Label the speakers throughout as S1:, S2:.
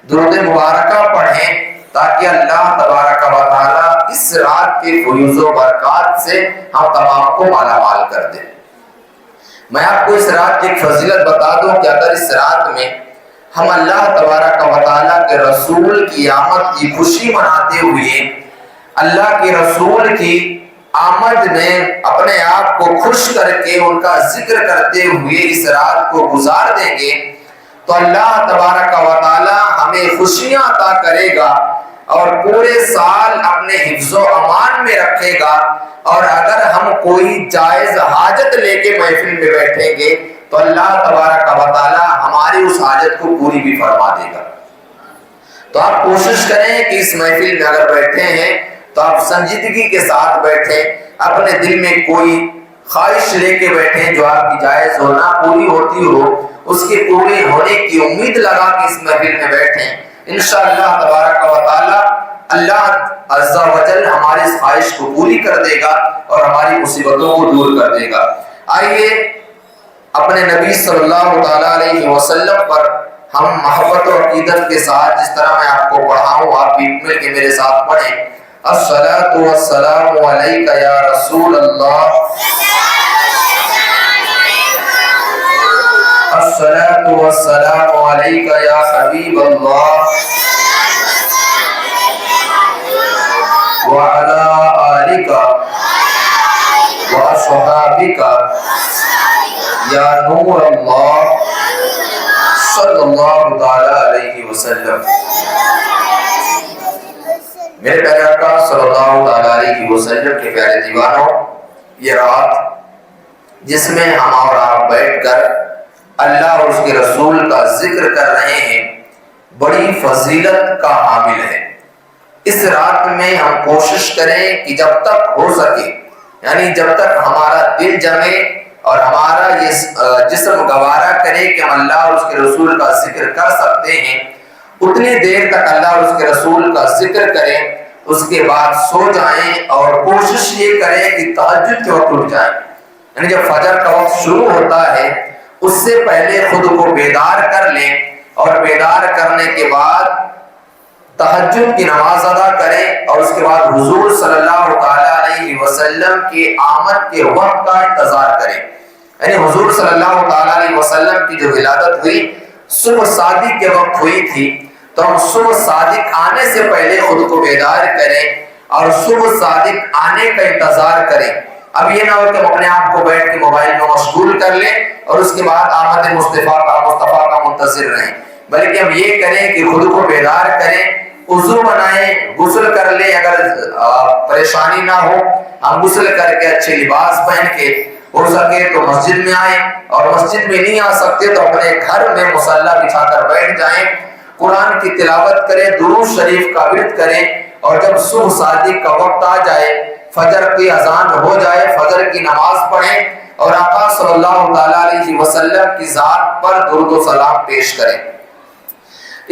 S1: درود مبارکہ پڑھیں تاکہ اللہ تبارک و تعالی اس رات کے فیوز و برکات سے ہم تمام کو مالا مال کر دیں۔ میں آپ کو اس رات کی ایک فضیلت بتا دوں کہ اگر اس رات میں ہم اللہ تبارک و تعالیٰ کے رسول کی آمد کی خوشی مناتے ہوئے اللہ کے رسول کی آمد میں اپنے آپ کو خوش کر کے ان کا ذکر کرتے ہوئے اس رات کو گزار دیں گے تو اللہ تبارک و تعالیٰ ہمیں خوشیاں عطا کرے گا اور پورے سال اپنے حفظ و امان میں رکھے گا۔ اور اگر ہم کوئی جائز حاجت لے کے محفل میں بیٹھیں گے تو اللہ تبارک و تعالیٰ ہماری اس حاجت کو پوری بھی فرما دے گا۔ تو آپ کوشش کریں کہ اس محفل میں اگر بیٹھے ہیں تو آپ سنجیدگی کے ساتھ بیٹھیں، اپنے دل میں کوئی خواہش لے کے بیٹھیں جو آپ کی جائز ہونا پوری ہوتی ہو، اس کے پورے ہونے کی امید لگا کے اس محفل میں بیٹھیں۔ انشاءاللہ تبارک و تعالی اللہ عز و جل ہماری اس خواہش کو پوری کر دے گا اور ہماری مصیبتوں کو دور کر دے گا۔ آئیے اپنے نبی صلی اللہ تعالی علیہ وسلم پر ہم محبت اور عقیدت کے ساتھ جس طرح میں آپ کو پڑھاؤں آپ بھی مل کے میرے ساتھ پڑھیں۔ الصلاۃ والسلام علیک یا رسول اللہ، الصلاۃ والسلام علیک یا حبیب اللہ، وعلی آلک واصحابک یا نور اللہ صلی اللہ تعالی علیہ وسلم۔ میرے پیارے آقا صلی اللہ تعالی علیہ وسلم کے پیارے دیوانوں، یہ رات جس میں ہم اور آپ بیٹھ کر اللہ اور اس کے رسول کا ذکر کر رہے ہیں بڑی فضیلت کا حامل ہے۔ اس رات میں ہم کوشش کریں کہ جب تک ہو سکے، یعنی جب تک ہمارا دل جمے اور ہمارا یہ جسم گوارا کرے کہ ہم اللہ اور اس کے رسول کا ذکر کر سکتے ہیں، اتنی دیر تک اللہ اور اس کے رسول کا ذکر کریں، اس کے بعد سو جائیں اور کوشش یہ کریں کہ تہجد کے وقت اٹھ جائیں۔ یعنی جب فجر کا وقت شروع ہوتا ہے اس سے پہلے خود کو بیدار کر لیں اور بیدار کرنے کے بعد تہجد کی نماز ادا کریں اور اس کے بعد حضور صلی اللہ تعالی علیہ وسلم کی آمد کے وقت کا انتظار کریں۔ یعنی حضور صلی اللہ تعالی علیہ وسلم کی جو ولادت ہوئی صبح صادق کے وقت ہوئی تھی، تو ہم صبح صادق آنے سے پہلے خود کو بیدار کریں اور صبح صادق آنے کا انتظار کریں۔ اب یہ نہ ہو کہ ہم اپنے آپ کو بیٹھ کے موبائل میں مشغول کر لیں اور اس کے بعد آمد مصطفیٰ کا منتظر رہیں، بلکہ ہم یہ کریں کہ خود کو بیدار کریں، وضو بنائیں، غسل کر لیں، اگر پریشانی نہ ہو ہم غسل کر کے اچھے لباس پہن کے ہو سکے تو مسجد میں آئیں، اور مسجد میں نہیں آ سکتے تو اپنے گھر میں مصلی بچھا کر بیٹھ جائیں، قرآن کی تلاوت کریں، درود شریف کا ورد کریں، اور جب صبح صادق کا وقت آ جائے، فجر کی اذان ہو جائے، فجر کی نماز پڑھیں اور آقا صلی اللہ تعالی علیہ وسلم کی ذات پر درود و سلام پیش کریں۔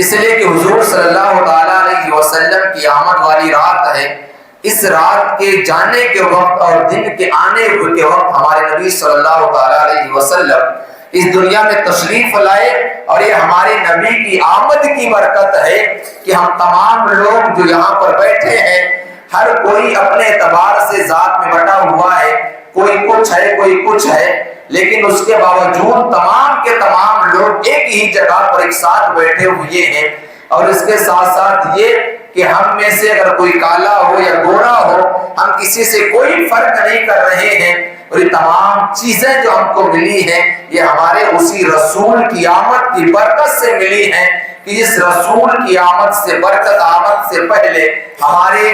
S1: اس لیے کہ حضور صلی اللہ تعالی علیہ وسلم کی آمد والی رات ہے، اس رات کے جانے کے وقت اور دن کے آنے کے وقت ہمارے نبی صلی اللہ تعالی علیہ وسلم اس دنیا میں تشریف لائے، اور یہ ہمارے نبی کی آمد کی برکت ہے کہ ہم تمام لوگ جو یہاں پر بیٹھے ہیں ہر کوئی اپنے اعتبار سے ذات میں بٹا ہوا ہے، کوئی کچھ ہے کوئی کچھ ہے، لیکن اس کے باوجود تمام کے تمام لوگ ایک ہی جگہ پر ایک ساتھ بیٹھے ہوئے ہیں۔ اور اس کے ساتھ ساتھ یہ کہ ہم میں سے اگر کوئی کالا ہو یا گورا ہو، ہم کسی سے کوئی فرق نہیں کر رہے ہیں، اور یہ تمام چیزیں جو ہم کو ملی ہیں یہ ہمارے اسی رسول کی آمد کی برکت سے ملی ہیں، کہ جس رسول کی آمد سے برکت، آمد سے پہلے ہمارے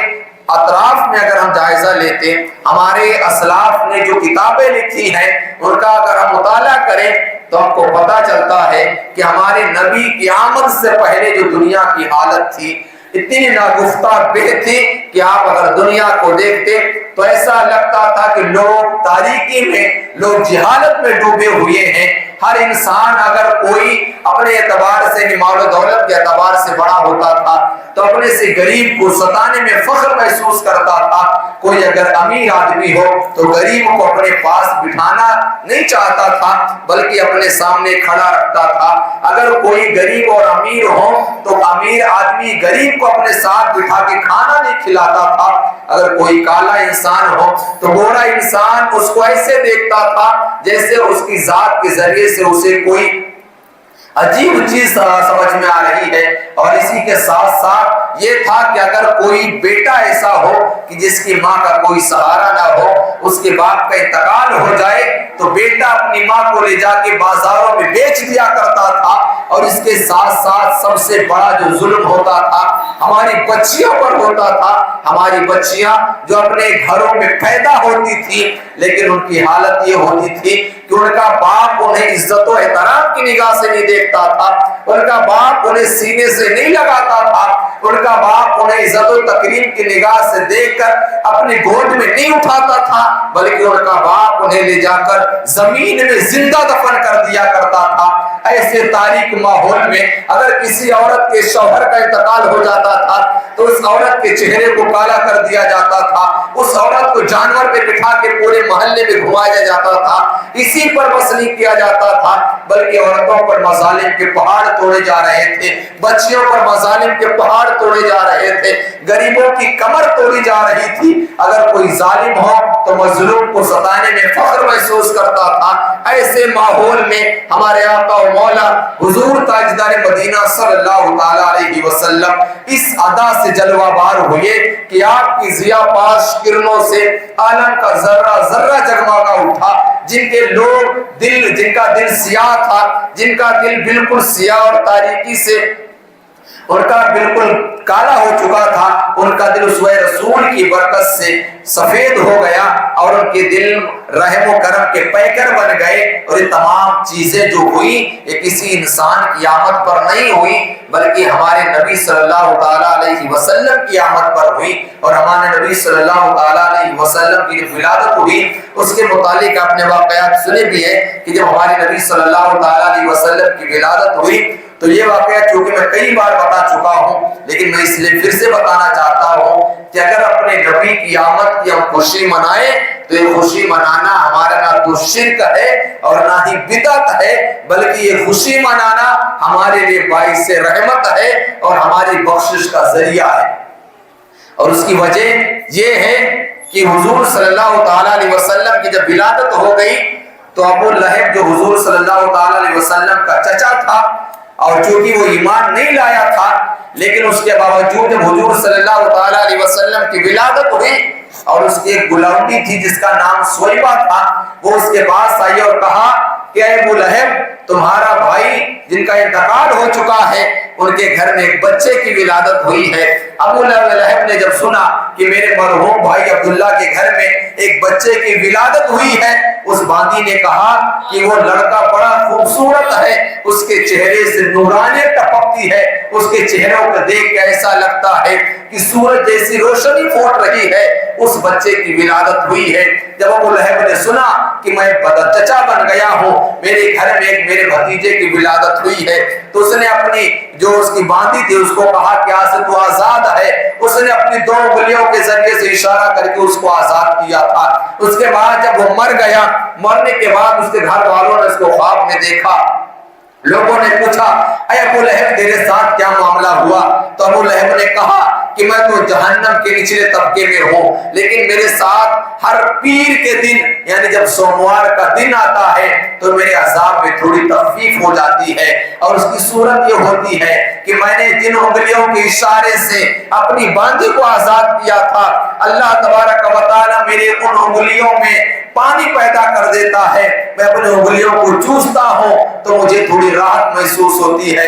S1: اطراف میں اگر ہم جائزہ لیتے، ہمارے اسلاف نے جو کتابیں لکھی ہیں ان کا اگر ہم مطالعہ کریں تو ہم کو پتہ چلتا ہے کہ ہمارے نبی کی آمد سے پہلے جو دنیا کی حالت تھی اتنی ناگفتہ بے تھی کہ آپ اگر دنیا کو دیکھتے تو ایسا لگتا تھا کہ لوگ تاریکی میں، لوگ جہالت میں ڈوبے ہوئے ہیں، ہر انسان اگر کوئی اپنے اعتبار سے مال و دولت کے اعتبار سے بڑا ہوتا تھا تو اپنے سے غریب کو ستانے میں فخر محسوس کرتا تھا. کوئی اگر امیر آدمی ہو تو غریب کو اپنے پاس بٹھانا نہیں چاہتا تھا بلکہ اپنے سامنے کھڑا رکھتا تھا. اگر کوئی غریب اور امیر ہو تو امیر آدمی غریب کو اپنے ساتھ بٹھا کے کھانا نہیں کھلاتا تھا. اگر کوئی کالا انسان ہو تو گورا انسان اس کو ایسے دیکھتا تھا جیسے اس کی ذات کے ذریعے سے اسے کوئی عجیب چیز سمجھ میں آ رہی ہے. اور اسی کے ساتھ ساتھ یہ تھا کہ اگر کوئی بیٹا ایسا ہو کہ جس کی ماں کا کوئی سہارا نہ ہو, اس کے باپ کا انتقال ہو جائے تو بیٹا اپنی ماں کو لے جا کے بازاروں میں بیچ دیا کرتا تھا. اور اس کے ساتھ ساتھ سب سے بڑا جو ظلم ہوتا تھا ہماری بچیوں پر ہوتا تھا. ہماری بچیاں جو اپنے گھروں میں پیدا ہوتی تھی لیکن ان کی حالت یہ ہوتی تھی کہ ان کا باپ انہیں عزت و احترام کی نگاہ سے نہیں دیکھتا تھا, ان کا باپ انہیں سینے سے نہیں لگاتا تھا, ان کا باپ انہیں عزت و تکریم کی نگاہ سے دیکھ کر اپنی گود میں نہیں اٹھاتا تھا بلکہ ان کا باپ انہیں لے جا کر زمین میں زندہ دفن کر دیا کرتا تھا. ایسے تاریک ماحول میں اگر کسی عورت کے شوہر کا انتقال ہو جاتا تھا تو اس عورت کے چہرے کو کالا کر دیا جاتا تھا, اس عورت کو جانور پہ بٹھا کے پورے محلے میں گھمایا جاتا تھا. اسی پر بس نہیں کیا جاتا تھا بلکہ عورتوں پر مظالم کے پہاڑ توڑے جا رہے تھے, بچیوں پر مظالم کے پہاڑ توڑے جا رہے تھے, غریبوں کی کمر توڑی جا رہی تھی. اگر کوئی ظالم ہو تو مظلوم کو ستانے میں فخر محسوس کرتا تھا. ایسے ماحول میں ہمارے آقا و مولا حضور تاجدار مدینہ صلی اللہ تعالی علیہ وسلم اس ادا سے جلوہ بار ہوئے کہ آپ کی ضیاء پاش کرنوں سے عالم کا ذرہ ذرہ جگمگا اٹھا. جن کے لوگ جن کا دل سیاہ تھا, جن کا دل بالکل سیاہ اور تاریکی سے ان کا بالکل کالا ہو چکا تھا, ان کا دل سوئے رسول کی برکت سے سفید ہو گیا اور ان کے دل رحم و کرم کے پیکر بن گئے. اور یہ تمام چیزیں جو ہوئی یہ کسی انسان کی آمد پر نہیں ہوئی بلکہ ہمارے نبی صلی اللہ تعالی علیہ وسلم کی آمد پر ہوئی. اور ہمارے نبی صلی اللہ تعالی علیہ وسلم کی ولادت ہوئی اس کے متعلق آپ نے واقعات سنے بھی ہے کہ جب ہمارے نبی صلی اللہ تعالی علیہ وسلم کی ولادت ہوئی تو یہ واقعہ چونکہ میں کئی بار بتا چکا ہوں لیکن میں اس لیے پھر سے بتانا چاہتا ہوں کہ اگر اپنے نبی کی آمد کی ہم خوشی منائیں تو یہ خوشی منانا ہمارا نہ تو شرک ہے اور نہ ہی بدعت ہے بلکہ یہ خوشی منانا ہمارے لیے باعث رحمت ہے اور ہماری بخشش کا ذریعہ ہے. اور اس کی وجہ یہ ہے کہ حضور صلی اللہ تعالی علیہ وسلم کی جب ولادت ہو گئی تو ابو لہب جو حضور صلی اللہ تعالی علیہ وسلم کا چچا تھا اور چونکہ وہ ایمان نہیں لایا تھا لیکن اس کے باوجود جب حضور صلی اللہ تعالی علیہ وسلم کی ولادت ہوئی اور اس کی ایک غلامی تھی جس کا نام سویبہ تھا, وہ اس کے پاس آئی اور کہا کہ اے ابو لہب تمہارا بھائی جن کا انتقال ہو چکا ہے ان کے گھر میں ایک بچے کی ولادت ہوئی ہے. ابو لہب نے جب سنا کہ میرے مرحوم بھائی عبداللہ کے گھر میں ایک بچے کی ولادت ہوئی ہے, اس باندی نے کہا کہ وہ لڑکا بڑا خوبصورت ہے, اس کے چہرے سے نورانیت ٹپکتی ہے, اس کے چہروں کو دیکھ کے ایسا لگتا ہے کہ سورج جیسی روشنی پھوٹ رہی ہے, اس بچے کی ولادت ہوئی ہے. جب ابو لہب نے سنا کہ میں چچا بن گیا ہوں, میرے گھر میں ایک میرے بھتیجے کی ولادت ہوئی ہے, تو اس نے اپنی جو اس کی باندی تھی اس کو کہا کہ آج سے تو آزاد ہے. اس نے اپنی 2 انگلیوں کے ذریعے سے اشارہ کر کے اس کو آزاد کیا تھا. اس کے بعد جب وہ مر گیا, مرنے کے بعد اس کے گھر والوں نے اس کو خواب میں دیکھا. لوگوں نے پوچھا اے ابو لہب تیرے ساتھ کیا معاملہ ہوا؟ تو ابو لہب نے کہا کہ میں تو جہنم کے نچلے طبقے میں ہوں لیکن میرے ساتھ ہر پیر کے دن یعنی جب سوموار کا دن آتا ہے تو میرے عذاب میں تھوڑی تخفیف ہو جاتی ہے. اور اس کی صورت یہ ہوتی ہے کہ میں نے جن انگلیوں کے اشارے سے اپنی باندھی کو آزاد کیا تھا اللہ تبارک و تعالی میرے ان انگلیوں میں پانی پیدا کر دیتا ہے, میں اپنے انگلیوں کو چوستا ہوں تو مجھے تھوڑی راحت محسوس ہوتی ہے.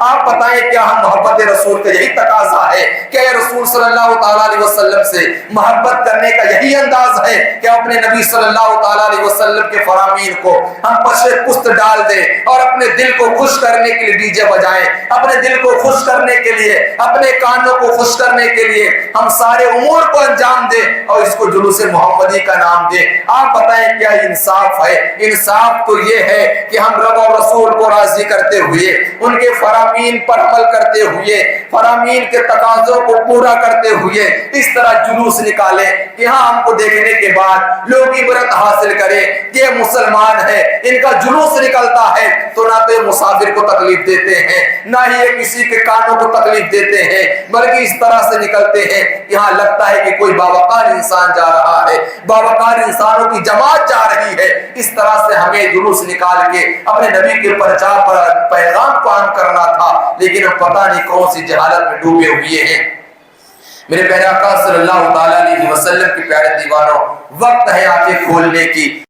S1: آپ بتائیں کیا ہم محبت رسول کا یہی تقاضا ہے کہ رسول صلی اللہ تعالیٰ علیہ وسلم سے محبت کرنے کا یہی انداز ہے کہ اپنے نبی صلی اللہ تعالیٰ علیہ وسلم کے فرامین کو ہم پشے پست ڈال دیں اور اپنے دل کو خوش کرنے کے لیے ڈی جے بجائیں, اپنے دل کو خوش کرنے کے لیے, اپنے کانوں کو خوش کرنے کے لیے ہم سارے امور کو انجام دیں اور اس کو جلوس محمدی کا نام دیں؟ آپ بتائیں کیا انصاف ہے؟ انصاف تو یہ ہے کہ ہم رب اور رسول کو راضی کرتے ہوئے, ان کے فرامین پر عمل کرتے ہوئے, فرامین کے تقاضوں کو پورا کرتے ہوئے اس طرح جلوس نکالیں کہ ہاں ہم کو دیکھنے کے بعد لوگ عبرت حاصل کریں کہ یہ مسلمان ہے, ان کا جلوس نکلتا ہے تو نہ تو یہ مسافر کو تکلیف دیتے ہیں, نہ ہی یہ کسی کے کانوں کو تکلیف دیتے ہیں, بلکہ اس طرح سے نکلتے ہیں کہ ہاں لگتا ہے کہ کوئی باوقار انسان جا رہا ہے, باوقار انسانوں کی جماعت جا رہی ہے. اس طرح سے ہمیں جلوس نکال کے اپنے نبی کے پرچار پر پیغام کو عام کرنا تھا, لیکن ہم پتہ نہیں کون سی جہالت میں ڈوبے ہوئے ہیں. میرے پیارے آقا صلی اللہ تعالیٰ علیہ وسلم کے پیارے دیوانوں, وقت ہے آنکھیں کھولنے کی.